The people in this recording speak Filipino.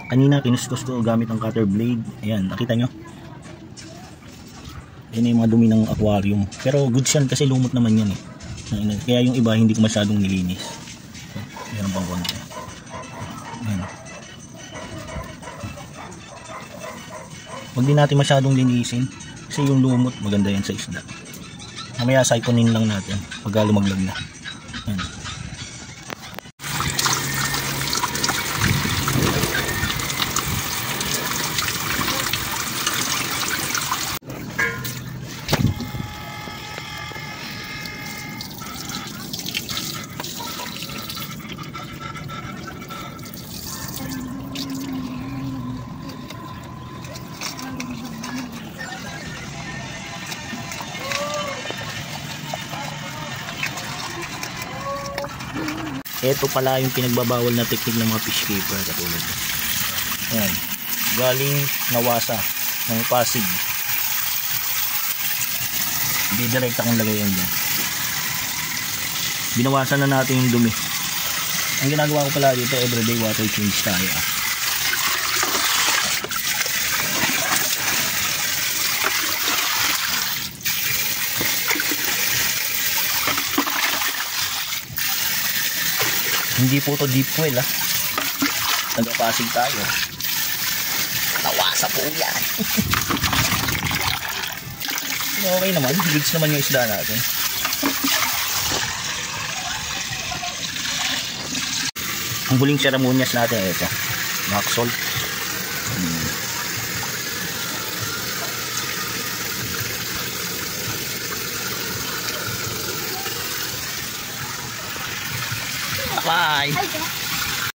Kanina kinuskus ko gamit ang cutter blade. Ayan, nakita nyo? Ayan yung mga dumi ng aquarium. Pero good yan kasi lumot naman yan eh. Kaya yung iba hindi ko masyadong nilinis. So, meron pang konti. Ayan. Huwag din natin masyadong linisin kasi yung lumot maganda yan sa isda. Mamaya siphonin lang natin pag lumaglag na. Ayan. Ito pala yung pinagbabawal na technique ng mga fish keeper katulad nito. Ayan. Galing nawasa ng Pasig. Hindi direkta kong lagay yan dyan. Binawasan na natin yung dumi. Ang ginagawa ko pala dito, everyday water change tayo. Hindi po to deep well Taga-Pasig tayo. Nawasa po yan. Okay naman, goods naman yung isda natin. Ang huling ceremonias natin ito, rock salt. Bye.